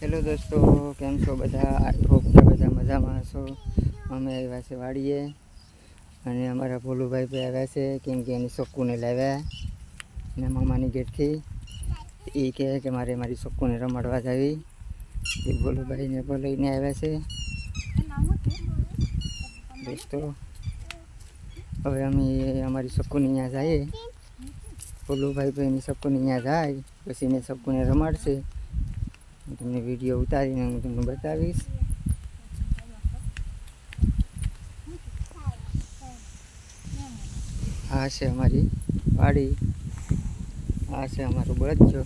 Hello दोस्तों, केम छो बधा? आई होप के बधा मजामां छो। अमे आव्या छे वाड़ीए अने अमारा भोलूभाई पे आव्या छे केम के एनी सक्कूने लाव्या ने मामानी घेरथी। ए कहे के मारे मारी सक्कूने रमाडवा जावी। ए भोलूभाई ने पण लईने आव्या छे। दोस्तों हवे अमे अमारी सक्कूने अहींया जाईए। भोलूभाई पे एनी सक्कूने अहींया जाय पछी एने सक्कूने रमाडशे। तमने वीडियो उतारीने हूँ तमने बतावीश। आ छे अमारी वाड़ी, आ छे अमारो बळदजो।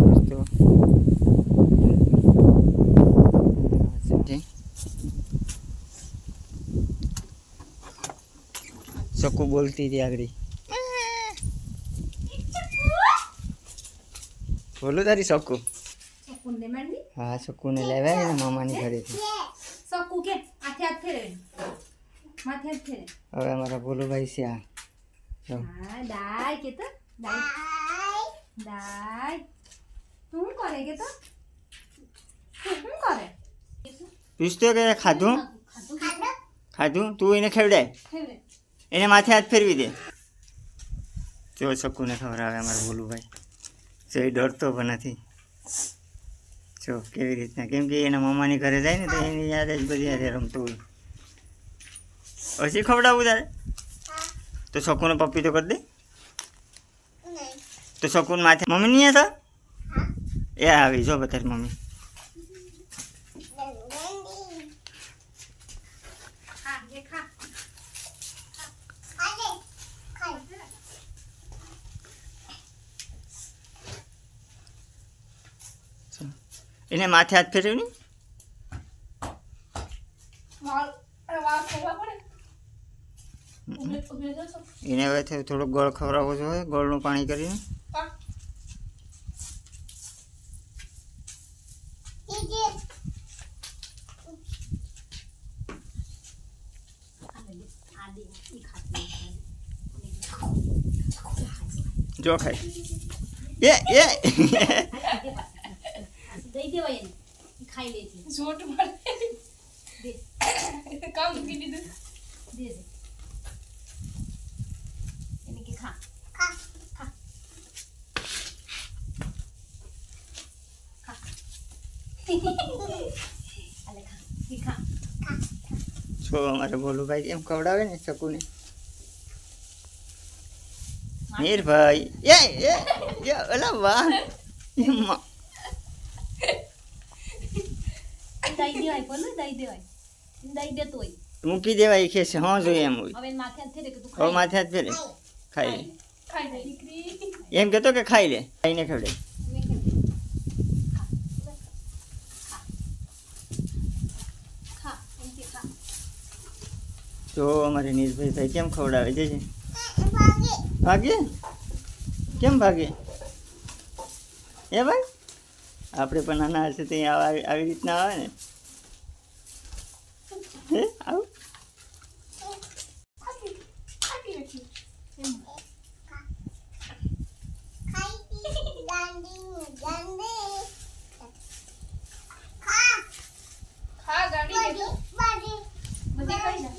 दोस्तों सकू बोलती थी आगड़ी। बोलो तारी सकू। हाँ सकू ने लेवा है मामा ने घरे थी। सकू के आथे हाथ फेरे माथे हाथ फेरे। હવે અમારા ભોલુભાઈ છે આ જો હા દાય કે તો દાય તું કરે કે તો તું કરે પૂછતો કે ખાધું ખાધું તું એને ખવડાય એને માથે હાથ ફેરવી દે। જો શકુને ખવડાવે અમારા ભોલુભાઈ। જો એ ડરતો પણ નથી। જો કેવી રીતના, કેમ કે એના મામાની ઘરે જાય ને તો એની યાદ જ બધી હારે રમતો હોય। હજી ખવડાવું તારે તો શકુને પપ્પી તો કરી દે। તો શકુન માથે મમ્મી નહીં હતા એ આવી જો બતાર મમ્મી। એને માથે હાથ ફેરવ્યું ને એને હવે થોડુંક ગોળ ખવડાવવો જોઈએ, ગોળનું પાણી કરીને। જો ખાય એ એ દઈ દેવાય એને ખાઈ લે છે જોટ મારે દે કામ મૂકી દીધું દે દે એને કે ખા ખા ખા ખા અલે ખા કે ખા ખા જો અમારે ભોલુભાઈ એમ ખવડાવે ને શકુને। મીર ભાઈ એ ઓલા વાહ એમાં દઈ દેવાય બોલ દઈ દેવાય દઈ દેતો હોય મૂકી દેવાય કે છે હા જોઈએ એમ હોય। હવે માથે હાથ ફેરે કે તું હવે માથે હાથ ફેરે ખાઈ લે ખાઈ લે દીકરી એમ કહેતો કે ખાઈ લે ખાઈને ખવડે। ખા એમ કે ખા જો અમારે નીરભાઈ ભાઈ કેમ ખવડાવે છે ભાગે કેમ ભાગે એ ભાઈ આપણે પણ નાના હશે તો આવી રીતના આવે ને હે આવું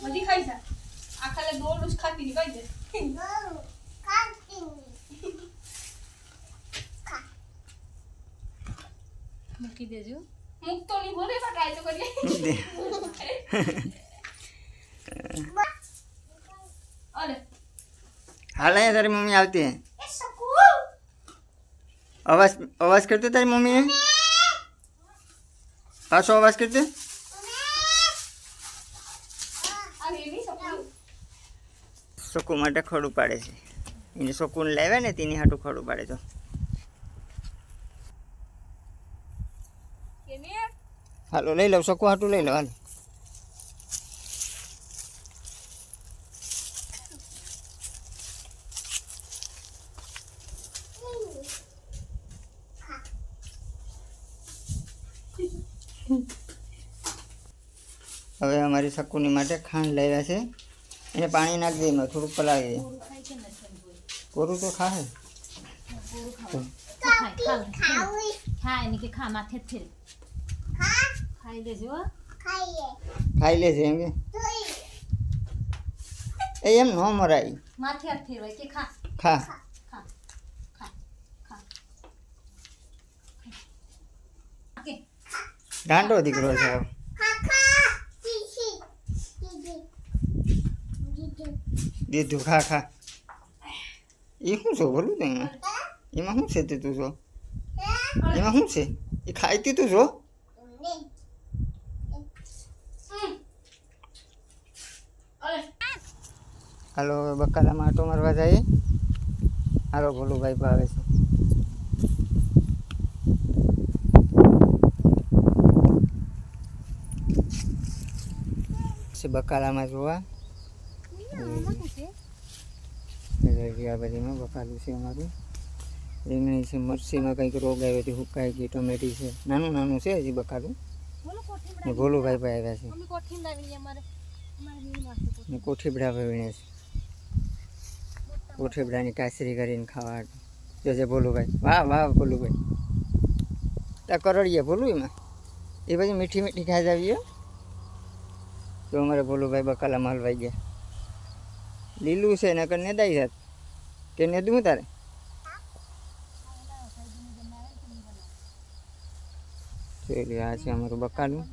બધી ખાઈ જા આખાલે દોડું ખાતી ની કઈ દે મૂકી દેજો મૂક તો નહીં બોલે પણ ટ્રાય તો કરીએ અરે હાલ અહીંયા તારી મમ્મી આવતી હે અવાજ કરते તારી મમ્મી ને પાછો અવાજ કરते શકુ માટે ખડું પાડે છે એને શકુને લાવ્યા ને તેની હાટું ખડું પાડે તો હાલો લઈ લઉં શકુ હાટું લઈ લો હાલ। હવે અમારી શકુની માટે ખાંડ લાવ્યા છે એને પાણી નાખી દે એમાં થોડુંક પલાવી દે। કોરું તો ખાહે ખાવું खा एनी के खा माथे फिर खाई लेजे हो खाई लेजे एम के एम नो मराई माथे हाथ फिर के खा खा खा खा खा ओके गांडो दीकरो छे दीदू खा खा ये શું છો બોલું ને એમાં શું છે તું જો એમાં શું છે એ ખાઈતી તું જો હાલો બકાલામાં આટો મારવા જઈએ હાલો ભોલું ભાઈ ભાવે છે બકાલામાં જોવા આ બધીમાં બકાલું છે અમારું રીંગણી છે મરચીમાં કંઈક રોગ આવ્યો છે હુકાઈ ગઈ ટમેટી છે નાનું નાનું છે હજી બકાલું ને ભોલુભાઈ ભાઈ આવ્યા છે ને કોઠીબડા વીણે છે કોઠીબડાની કાસરી કરીને ખાવા જશે ભોલુભાઈ વાહ વાહ ભોલુભાઈ ત્યાં કરડીએ ભોલું એમાં એ પછી મીઠી મીઠી ખાઈ જાવીએ તો અમારે ભોલુભાઈ બકાલામાં હલવાઈ ગયા લીલું છે ને કરીને દાઈ જાત કે ને દઉં તારે આ છે અમારું બકાલું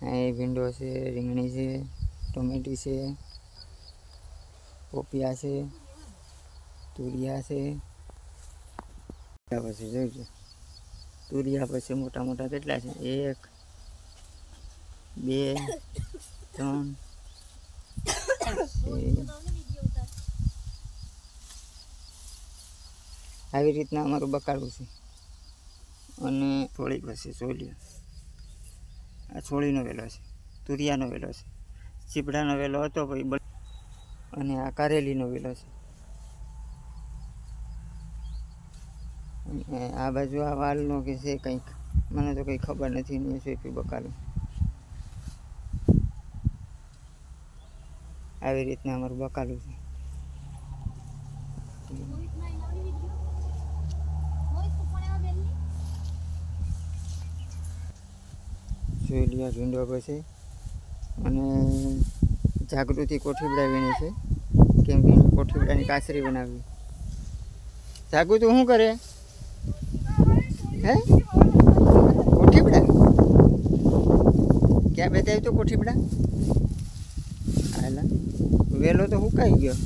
એ ભીંડો છે રીંગણી છે ટમેટી છે પોપિયા છે તુરિયા છે પછી જોઈજો તુરિયા પછી મોટા મોટા કેટલા છે 1 2 3 આવી રીતના અમારું બકાલું છે અને થોડીક પછી છોલીઓ આ છોળીનો વેલો છે તુરિયાનો વેલો છે ચીપડાનો વેલો હતો ભાઈ અને આ કારેલીનો વેલો છે અને આ બાજુ આ વાલનો કે છે કંઈક મને તો કંઈ ખબર નથી ને સોંપ્યું બકાલું આવી રીતના અમારું બકાલું છે જોઈ ભીંડો પછી અને જાગૃતિ કોઠીબડા વીણે છે કેમ કે કોઠીબડાની કાસરી બનાવી જાગુ તું શું કરે હે કોઠીબડા ક્યાં બેતાવ્યું તો કોઠીબડા હાલા વેલો તો હુકાઈ ગયો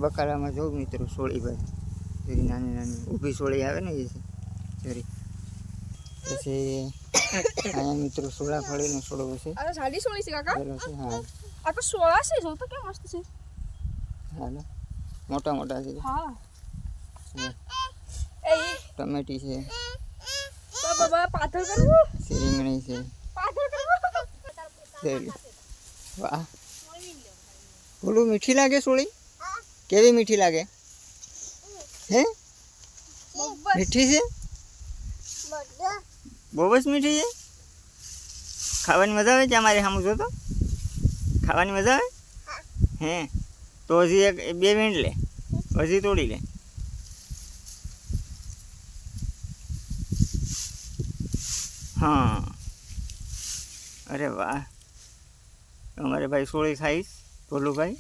બકાલામાં જોઉં મિત્રો સોળી ભાઈ નાની નાની ઊભી સોળી આવે ને એ જરી પછી અહીંયા મિત્રો સોળા ફળીનો સોળો છે સાડી સોળી છે કાકા હા આ તો સોળા છે જો તો કેમ મસ્ત છે હાલો મોટા મોટા છે હા એ ટમેટી છે તો બાબા પાથર કરવું રીંગણી છે પાથર કરવું વાહ બોલું મીઠી લાગે સોળી કેવી મીઠી લાગે હે મીઠી છે બહુ જ મીઠી છે ખાવાની મજા આવે છે અમારે સામું જો તો ખાવાની મજા આવે હે તો હજી એક 2 વીંડ લે હજી તોડી લે હા અરે વાહ અમારે ભાઈ સોળી ખાઈશ ભોલુભાઈ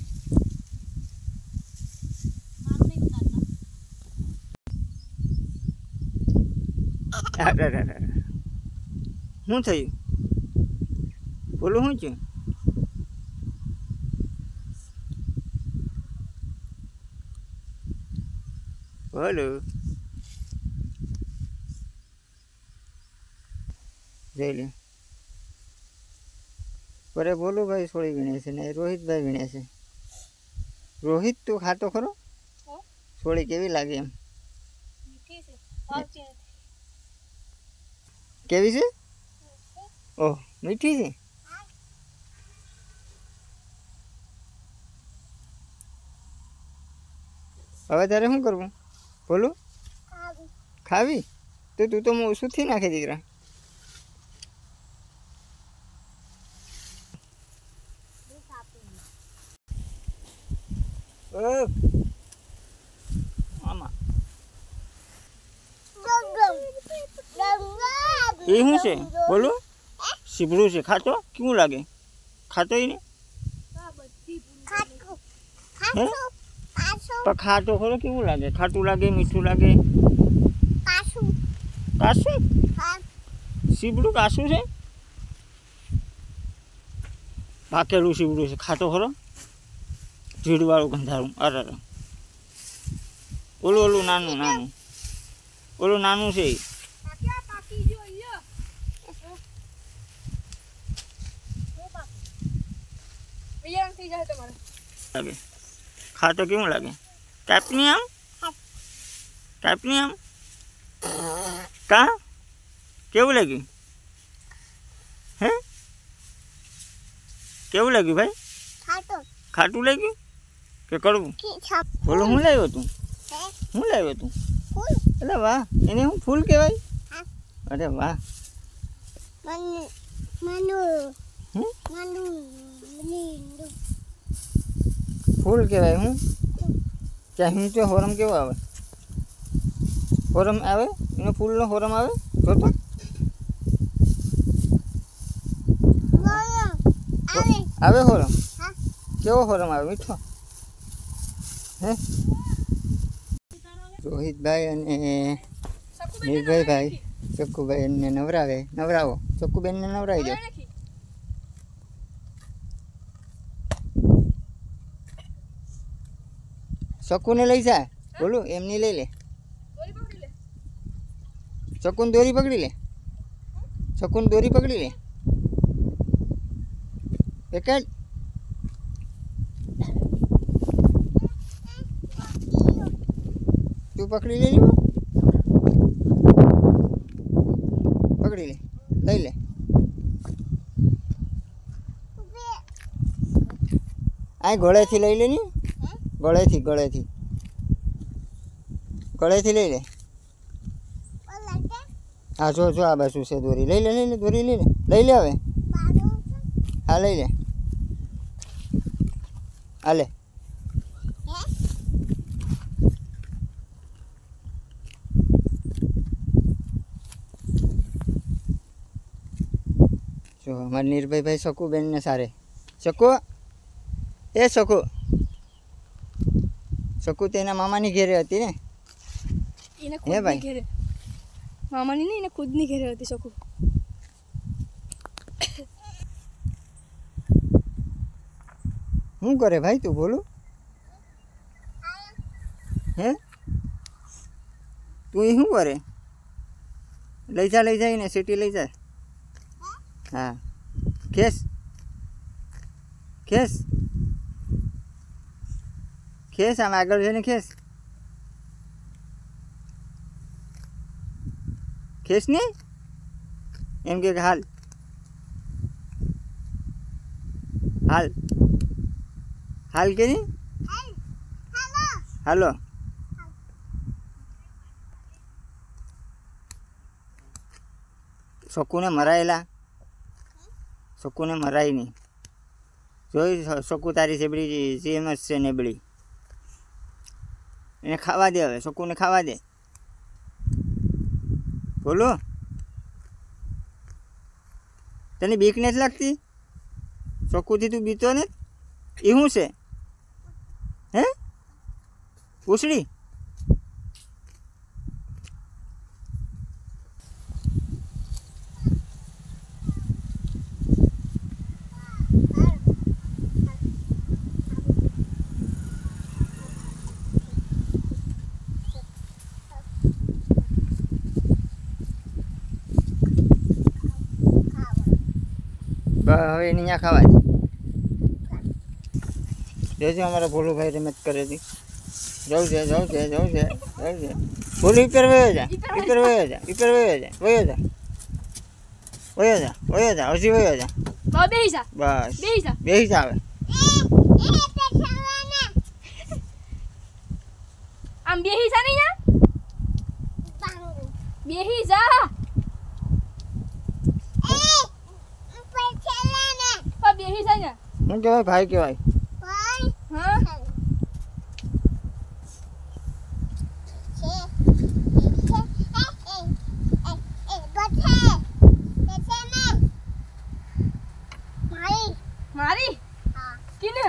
શું થયું બોલું શું થયું બોલો જોઈ લે પરે બોલું ભાઈ સોળી વીણે છે ને રોહિતભાઈ વીણે છે રોહિત તું ખાતો ખરો સોળી કેવી લાગે એમ કેવી છે ઓહ મીઠી છે હવે તારે શું કરવું બોલું ખાવી તો તું તો સુથી નાખે દીકરા. આમાં એ શું છે બોલું? સીબડું છે. ખાતો કેવું લાગે? ખાતો ને હે પણ ખાતો ખરો કેવું લાગે? ખાટું લાગે, મીઠું લાગે? કાશું? સીબડું કાશું છે? પાકેલું સીબડું છે. ખાતો ખરો? જીડવાળું ગંધારું. અરે ઓલું ઓલું નાનું નાનું ઓલું નાનું છે. લાગે ખાતો કેવું લાગે? કાપની આમ કાપની આમ કા કેવું લાગ્યું? હે કેવું લાગ્યું ભાઈ? ખાટું લાગ્યું કે કડવું? બોલો હું લાવ્યો તું? હું લાવ્યો તું? અરે વાહ, એને હું ફૂલ કહેવાય? અરે વાહ, ફૂલ કહેવાય. હું ત્યાં હું તો હોરમ કેવો આવે? હોરમ આવે એનો ફૂલનો હોરમ આવે. જો તો આવે હોરમ. કેવો હોરમ આવે? મીઠો. હે રોહિતભાઈ અને નિર્ભયભાઈ ચક્કુભાઈને નવરાવો. ચક્કુબેનને નવરાવી દો. ચક્કુને લઈ જાય. બોલું એમની લઈ લે. ચક્કુને દોરી પકડી લે. ચક્કુને દોરી પકડી લે. એક જ તું પકડી લે. પકડી લે. લઈ લે. આ ગળેથી લઈ લે ને. ગળેથી લઈ લે. હા જો આ બાજુ છે દોરી. લઈ લે દોરી લઈ લે હવે. હા લઈ લે. હાલે. જો અમારા નિર્ભયભાઈ શકુબેનને સારે. શકુ તેના મામાની ઘેરે હતી ને? હે ભાઈ મામાની નહીં, એને ખુદની ઘેરે હતી શકુ. શું કરે ભાઈ તું? બોલું હે તું શું કરે? લઈ જાય ને સિટી લઈ જાય. હા ખેસ આમ આગળ છે ને. ખેસ ને એમ કે હાલ કે નહીં? હાલો. શકુને મરાયેલા. શકુને મરાય નહીં. જોઈ શકુ તારી સેબડી જેમ જ છે નેબડી. એને ખાવા દે. હવે શકુને ખાવા દે. બોલો તને બીક નથી લાગતી? શકુથી તું બીતો ને? એ શું છે? હે પૂછડી? હવે એને અહીંયા ખાવા દે. જોજો અમારા ભોલુભાઈ રમત કરે છે. જવું છે. ભોલું ઉપર વયો જા. હજી વયો જા. બસ બેસી જા. હવે આમ બેહી જા નહીં. બેહી જા પા બેહી જા ને હું કહેવાય ભાઈ કહેવાય હા મારી કિને